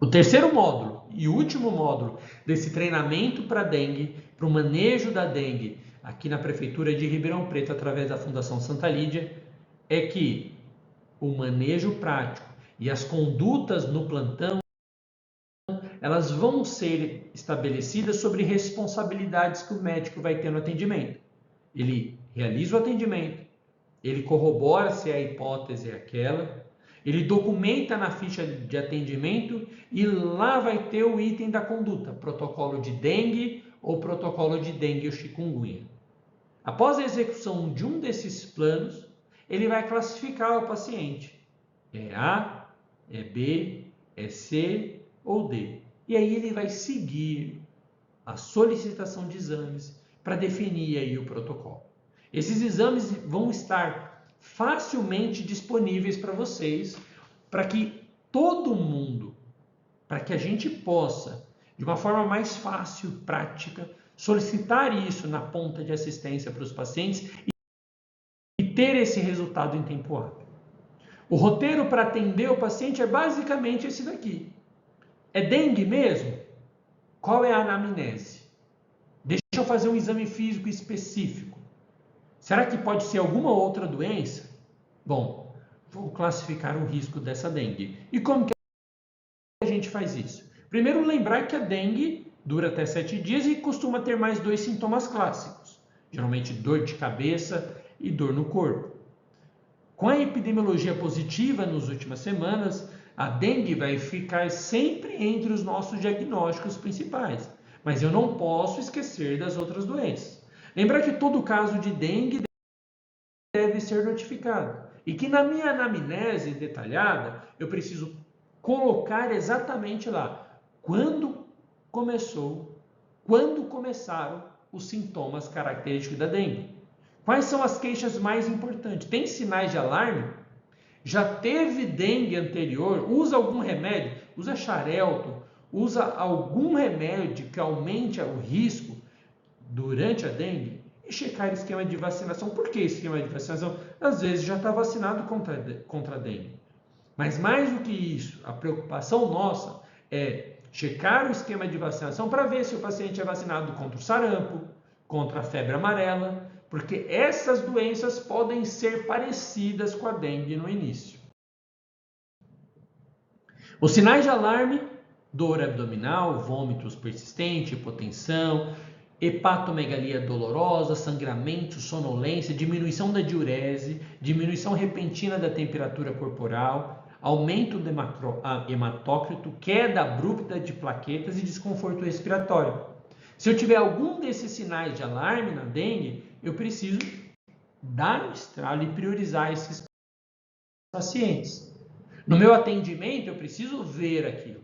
O terceiro módulo e último módulo desse treinamento para dengue, para o manejo da dengue, aqui na Prefeitura de Ribeirão Preto, através da Fundação Santa Lídia, é que o manejo prático e as condutas no plantão, elas vão ser estabelecidas sobre responsabilidades que o médico vai ter no atendimento. Ele realiza o atendimento, ele corrobora se a hipótese é aquela, ele documenta na ficha de atendimento e lá vai ter o item da conduta, protocolo de dengue ou protocolo de dengue ou chikungunya. Após a execução de um desses planos, ele vai classificar o paciente. É A, é B, é C ou D. E aí ele vai seguir a solicitação de exames para definir aí o protocolo. Esses exames vão estar facilmente disponíveis para vocês, para que todo mundo, para que a gente possa, de uma forma mais fácil, prática, solicitar isso na ponta de assistência para os pacientes e ter esse resultado em tempo hábil. O roteiro para atender o paciente é basicamente esse daqui. É dengue mesmo? Qual é a anamnese? Deixa eu fazer um exame físico específico. Será que pode ser alguma outra doença? Bom, vou classificar o risco dessa dengue. E como que a gente faz isso? Primeiro, lembrar que a dengue dura até 7 dias e costuma ter mais 2 sintomas clássicos. Geralmente dor de cabeça e dor no corpo. Com a epidemiologia positiva nas últimas semanas, a dengue vai ficar sempre entre os nossos diagnósticos principais. Mas eu não posso esquecer das outras doenças. Lembrar que todo caso de dengue deve ser notificado. E que na minha anamnese detalhada, eu preciso colocar exatamente lá quando começaram os sintomas característicos da dengue. Quais são as queixas mais importantes? Tem sinais de alarme? Já teve dengue anterior? Usa algum remédio? Usa xarelto? Usa algum remédio que aumente o risco durante a dengue? E checar esquema de vacinação. Por que esquema de vacinação? Às vezes já está vacinado contra a dengue. Mas mais do que isso, a preocupação nossa é checar o esquema de vacinação para ver se o paciente é vacinado contra o sarampo, contra a febre amarela, porque essas doenças podem ser parecidas com a dengue no início. Os sinais de alarme: dor abdominal, vômitos persistentes, hipotensão, hepatomegalia dolorosa, sangramento, sonolência, diminuição da diurese, diminuição repentina da temperatura corporal, aumento do hematócrito, queda abrupta de plaquetas e desconforto respiratório. Se eu tiver algum desses sinais de alarme na dengue, eu preciso dar um estralo e priorizar esses pacientes. No meu atendimento, eu preciso ver aquilo.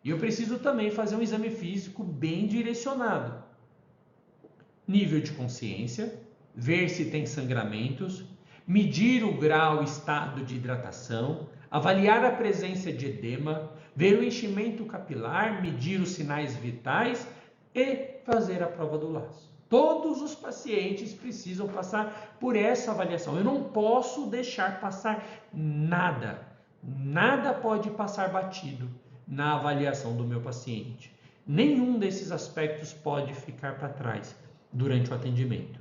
E eu preciso também fazer um exame físico bem direcionado. Nível de consciência, ver se tem sangramentos, medir o grau e estado de hidratação, avaliar a presença de edema, ver o enchimento capilar, medir os sinais vitais e fazer a prova do laço. Todos os pacientes precisam passar por essa avaliação. Eu não posso deixar passar nada. Nada pode passar batido na avaliação do meu paciente. Nenhum desses aspectos pode ficar para trás durante o atendimento.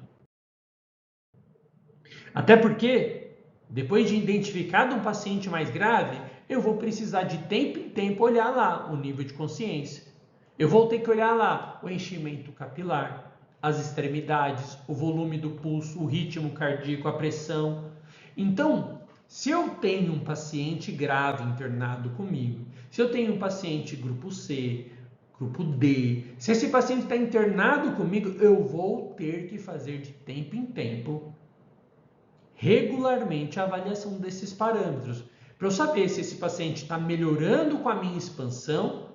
Até porque, depois de identificado um paciente mais grave, eu vou precisar de tempo em tempo olhar lá o nível de consciência. Eu vou ter que olhar lá o enchimento capilar, as extremidades, o volume do pulso, o ritmo cardíaco, a pressão. Então, se eu tenho um paciente grave internado comigo, se eu tenho um paciente grupo C, grupo D, se esse paciente está internado comigo, eu vou ter que fazer de tempo em tempo, regularmente, a avaliação desses parâmetros, para eu saber se esse paciente está melhorando com a minha expansão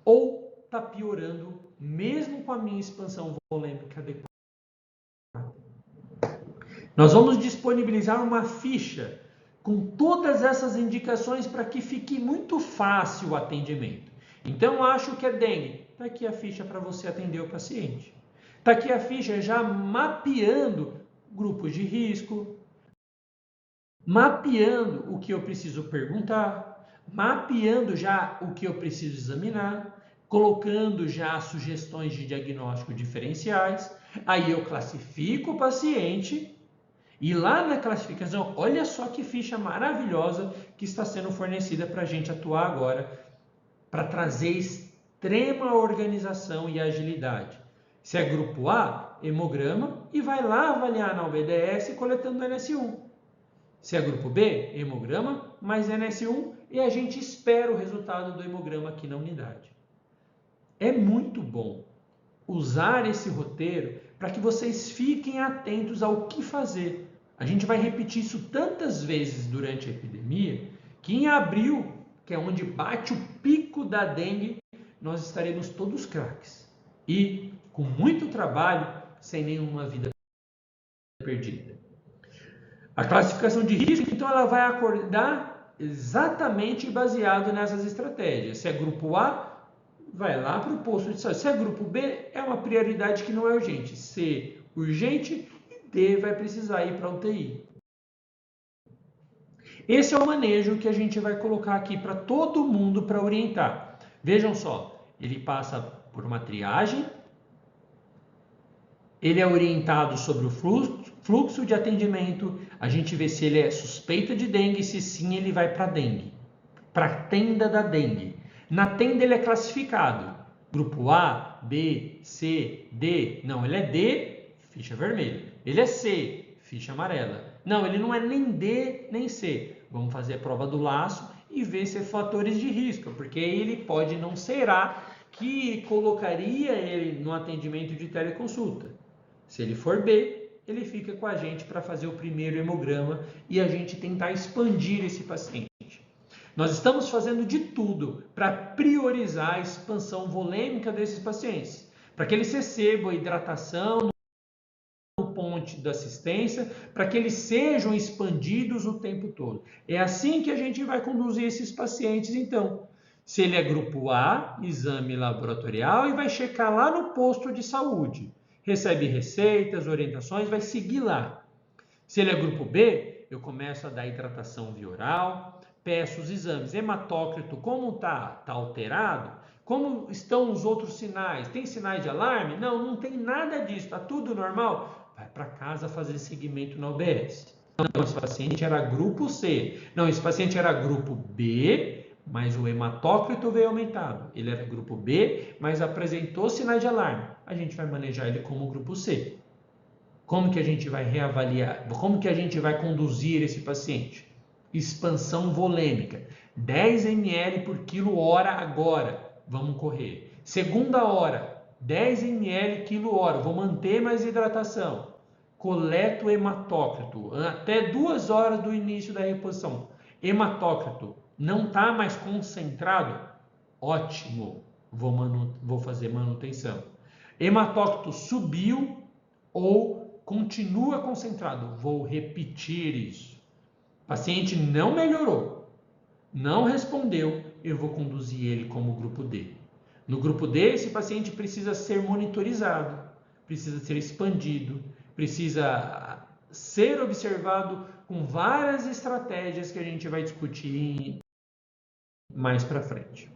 ou está piorando mesmo com a minha expansão volêmica adequada. Nós vamos disponibilizar uma ficha com todas essas indicações para que fique muito fácil o atendimento. Então, acho que é dengue. Está aqui a ficha para você atender o paciente. Está aqui a ficha já mapeando grupos de risco, mapeando o que eu preciso perguntar, mapeando já o que eu preciso examinar, colocando já sugestões de diagnóstico diferenciais. Aí eu classifico o paciente e lá na classificação, olha só que ficha maravilhosa que está sendo fornecida para a gente atuar agora, para trazer extrema organização e agilidade. Se é grupo A, hemograma, e vai lá avaliar na UBDS coletando NS1. Se é grupo B, hemograma mais NS1 e a gente espera o resultado do hemograma aqui na unidade. É muito bom usar esse roteiro para que vocês fiquem atentos ao que fazer. A gente vai repetir isso tantas vezes durante a epidemia que em abril, que é onde bate o pico da dengue, nós estaremos todos craques e com muito trabalho, sem nenhuma vida perdida. A classificação de risco, então, ela vai acordar exatamente baseado nessas estratégias. Se é grupo A, vai lá para o posto de saúde. Se é grupo B, é uma prioridade que não é urgente. C, urgente, e D, vai precisar ir para a UTI. Esse é o manejo que a gente vai colocar aqui para todo mundo para orientar. Vejam só, ele passa por uma triagem, ele é orientado sobre o fluxo de atendimento, a gente vê se ele é suspeita de dengue, se sim ele vai para dengue, para a tenda da dengue. Na tenda ele é classificado, grupo A, B, C, D, não, ele é D, ficha vermelha, ele é C, ficha amarela, não, ele não é nem D nem C, vamos fazer a prova do laço e ver se é fatores de risco, porque ele pode não ser A, que colocaria ele no atendimento de teleconsulta. Se ele for B, ele fica com a gente para fazer o primeiro hemograma e a gente tentar expandir esse paciente. Nós estamos fazendo de tudo para priorizar a expansão volêmica desses pacientes, para que eles recebam a hidratação no ponto da assistência, para que eles sejam expandidos o tempo todo. É assim que a gente vai conduzir esses pacientes, então. Se ele é grupo A, exame laboratorial e vai checar lá no posto de saúde. Recebe receitas, orientações, vai seguir lá. Se ele é grupo B, eu começo a dar hidratação via oral, peço os exames. Hematócrito, como está? Está alterado? Como estão os outros sinais? Tem sinais de alarme? Não, não tem nada disso, está tudo normal? Vai para casa fazer seguimento na UBS. Não, esse paciente era grupo C. Não, esse paciente era grupo B, mas o hematócrito veio aumentado. Ele era grupo B, mas apresentou sinais de alarme. A gente vai manejar ele como grupo C. Como que a gente vai reavaliar? Como que a gente vai conduzir esse paciente? Expansão volêmica. 10 ml por quilo hora agora. Vamos correr. Segunda hora. 10 ml quilo hora. Vou manter mais hidratação. Coleto hematócrito. Até 2 horas do início da reposição. Hematócrito. Não está mais concentrado? Ótimo, vou fazer manutenção. Hematócrito subiu ou continua concentrado? Vou repetir isso. Paciente não melhorou, não respondeu, eu vou conduzir ele como grupo D. No grupo D, esse paciente precisa ser monitorizado, precisa ser expandido, precisa ser observado com várias estratégias que a gente vai discutir mais para frente.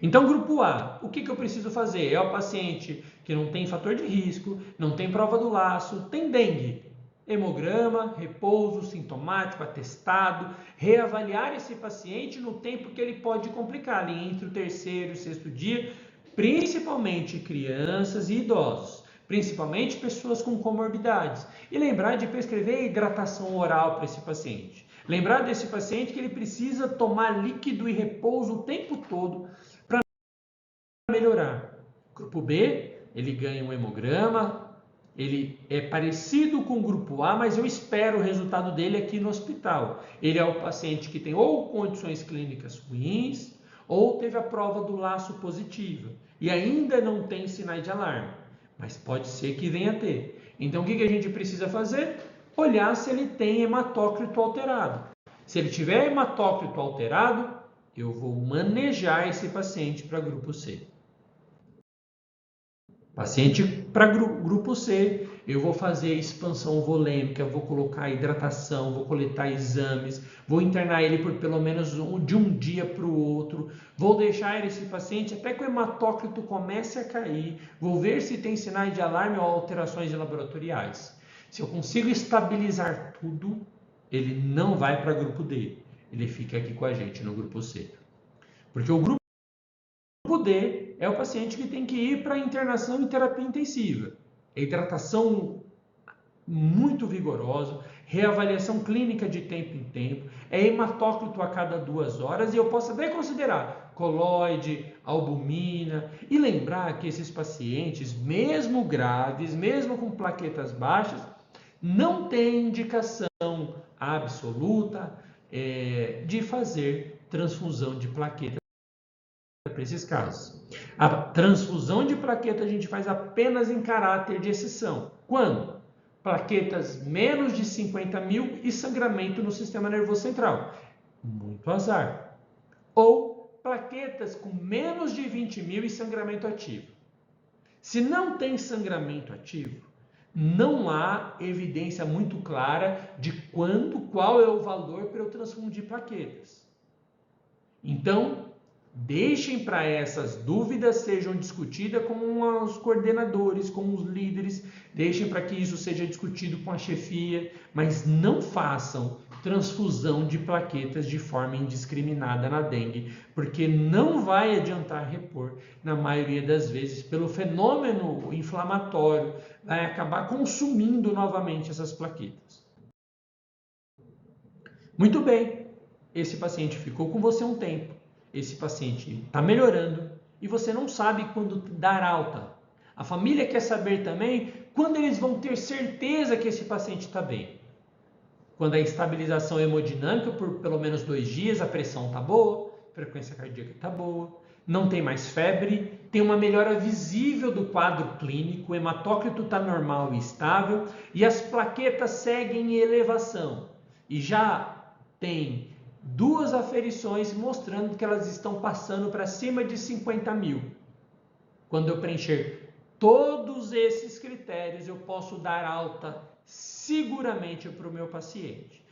Então, grupo A, o que eu preciso fazer? É o paciente que não tem fator de risco, não tem prova do laço, tem dengue. Hemograma, repouso, sintomático, atestado, reavaliar esse paciente no tempo que ele pode complicar, ali entre o terceiro e o sexto dia, principalmente crianças e idosos, principalmente pessoas com comorbidades. E lembrar de prescrever hidratação oral para esse paciente. Lembrar desse paciente que ele precisa tomar líquido e repouso o tempo todo para melhorar. Grupo B, ele ganha um hemograma, ele é parecido com o grupo A, mas eu espero o resultado dele aqui no hospital. Ele é o paciente que tem ou condições clínicas ruins, ou teve a prova do laço positiva, e ainda não tem sinais de alarme, mas pode ser que venha a ter. Então, o que a gente precisa fazer? Olhar se ele tem hematócrito alterado. Se ele tiver hematócrito alterado, eu vou manejar esse paciente para grupo C. Paciente para grupo C, eu vou fazer expansão volêmica, vou colocar hidratação, vou coletar exames, vou internar ele por pelo menos de um dia para o outro, vou deixar esse paciente até que o hematócrito comece a cair, vou ver se tem sinais de alarme ou alterações laboratoriais. Se eu consigo estabilizar tudo, ele não vai para grupo D, ele fica aqui com a gente no grupo C. Porque o grupo D é o paciente que tem que ir para internação em terapia intensiva. Hidratação muito vigorosa, reavaliação clínica de tempo em tempo, é hematócrito a cada 2 horas e eu posso até considerar coloide, albumina e lembrar que esses pacientes, mesmo graves, mesmo com plaquetas baixas, não têm indicação absoluta de fazer transfusão de plaquetas para esses casos. A transfusão de plaqueta a gente faz apenas em caráter de exceção. Quando? Plaquetas menos de 50 mil e sangramento no sistema nervoso central. Muito azar. Ou plaquetas com menos de 20 mil e sangramento ativo. Se não tem sangramento ativo, não há evidência muito clara de qual é o valor para eu transfundir plaquetas. Então, deixem para essas dúvidas sejam discutidas com os coordenadores, com os líderes, deixem para que isso seja discutido com a chefia, mas não façam transfusão de plaquetas de forma indiscriminada na dengue, porque não vai adiantar repor, na maioria das vezes, pelo fenômeno inflamatório, vai acabar consumindo novamente essas plaquetas. Muito bem, esse paciente ficou com você um tempo. Esse paciente está melhorando e você não sabe quando dar alta. A família quer saber também quando eles vão ter certeza que esse paciente está bem. Quando a estabilização hemodinâmica por pelo menos 2 dias, a pressão está boa, a frequência cardíaca está boa, não tem mais febre, tem uma melhora visível do quadro clínico, o hematócrito está normal e estável e as plaquetas seguem em elevação. E já tem 2 aferições mostrando que elas estão passando para cima de 50 mil. Quando eu preencher todos esses critérios, eu posso dar alta seguramente para o meu paciente.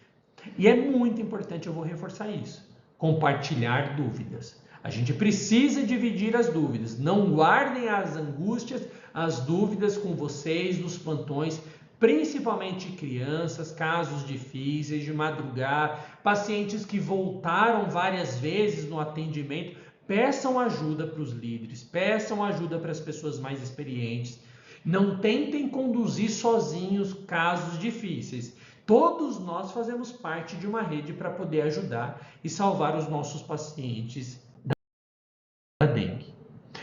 E é muito importante, eu vou reforçar isso, compartilhar dúvidas. A gente precisa dividir as dúvidas. Não guardem as angústias, as dúvidas com vocês nos plantões, principalmente crianças, casos difíceis de madrugar, pacientes que voltaram várias vezes no atendimento. Peçam ajuda para os líderes, peçam ajuda para as pessoas mais experientes. Não tentem conduzir sozinhos casos difíceis. Todos nós fazemos parte de uma rede para poder ajudar e salvar os nossos pacientes da dengue.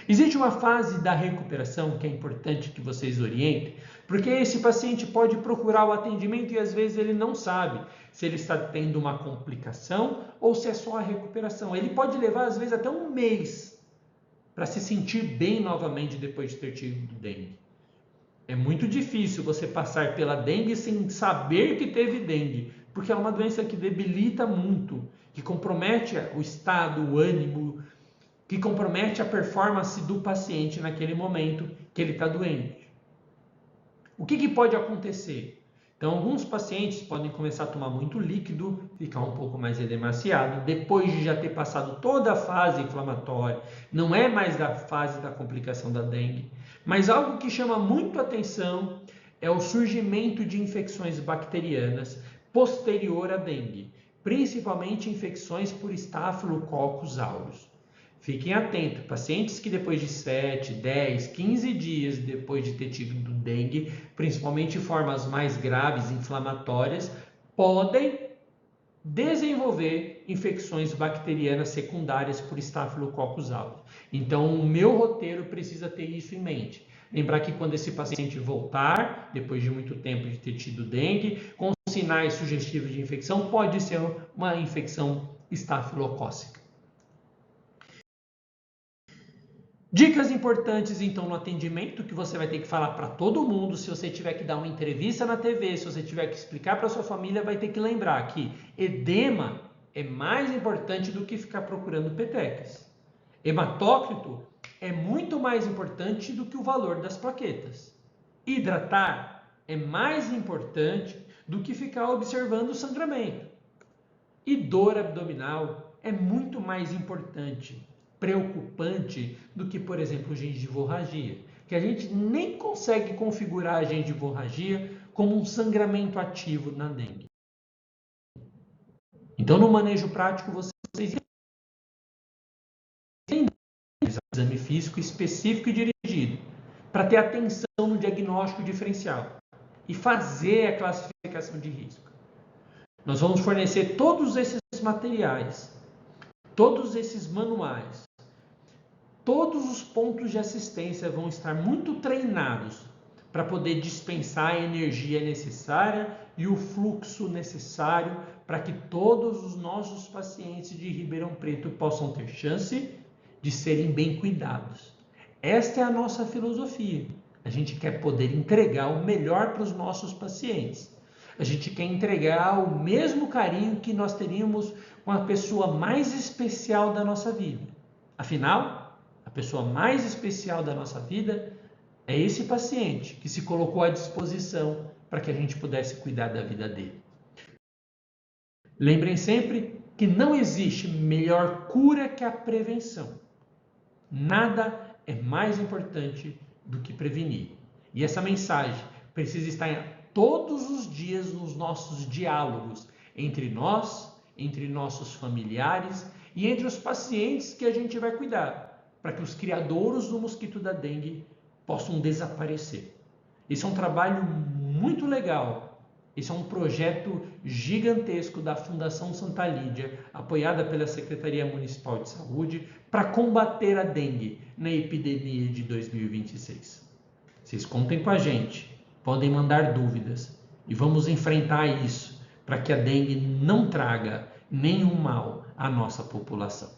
Existe uma fase da recuperação que é importante que vocês orientem, porque esse paciente pode procurar o atendimento e às vezes ele não sabe se ele está tendo uma complicação ou se é só a recuperação. Ele pode levar às vezes até 1 mês para se sentir bem novamente depois de ter tido dengue. É muito difícil você passar pela dengue sem saber que teve dengue, porque é uma doença que debilita muito, que compromete o estado, o ânimo, que compromete a performance do paciente naquele momento que ele está doente. O que pode acontecer? Então, alguns pacientes podem começar a tomar muito líquido, ficar um pouco mais edemaciado, depois de já ter passado toda a fase inflamatória, não é mais da fase da complicação da dengue. Mas algo que chama muito atenção é o surgimento de infecções bacterianas posterior à dengue, principalmente infecções por Staphylococcus aureus. Fiquem atentos, pacientes que depois de 7, 10, 15 dias depois de ter tido dengue, principalmente formas mais graves, inflamatórias, podem desenvolver infecções bacterianas secundárias por Staphylococcus aureus. Então, o meu roteiro precisa ter isso em mente. Lembrar que quando esse paciente voltar, depois de muito tempo de ter tido dengue, com sinais sugestivos de infecção, pode ser uma infecção estafilocócica. Dicas importantes, então, no atendimento, que você vai ter que falar para todo mundo. Se você tiver que dar uma entrevista na TV, se você tiver que explicar para sua família, vai ter que lembrar que edema é mais importante do que ficar procurando petecas. Hematócrito é muito mais importante do que o valor das plaquetas. Hidratar é mais importante do que ficar observando o sangramento. E dor abdominal é muito mais importante, preocupante, do que, por exemplo, gengivorragia, que a gente nem consegue configurar a gengivorragia como um sangramento ativo na dengue. Então, no manejo prático, vocês têm um exame físico específico e dirigido para ter atenção no diagnóstico diferencial e fazer a classificação de risco. Nós vamos fornecer todos esses materiais, todos esses manuais, todos os pontos de assistência vão estar muito treinados para poder dispensar a energia necessária e o fluxo necessário para que todos os nossos pacientes de Ribeirão Preto possam ter chance de serem bem cuidados. Esta é a nossa filosofia. A gente quer poder entregar o melhor para os nossos pacientes. A gente quer entregar o mesmo carinho que nós teríamos com a pessoa mais especial da nossa vida. Afinal, a pessoa mais especial da nossa vida é esse paciente que se colocou à disposição para que a gente pudesse cuidar da vida dele. Lembrem sempre que não existe melhor cura que a prevenção. Nada é mais importante do que prevenir. E essa mensagem precisa estar todos os dias nos nossos diálogos entre nós, entre nossos familiares e entre os pacientes que a gente vai cuidar, para que os criadouros do mosquito da dengue possam desaparecer. Esse é um trabalho muito legal. Esse é um projeto gigantesco da Fundação Santa Lídia, apoiada pela Secretaria Municipal de Saúde, para combater a dengue na epidemia de 2026. Vocês contem com a gente, podem mandar dúvidas e vamos enfrentar isso para que a dengue não traga nenhum mal à nossa população.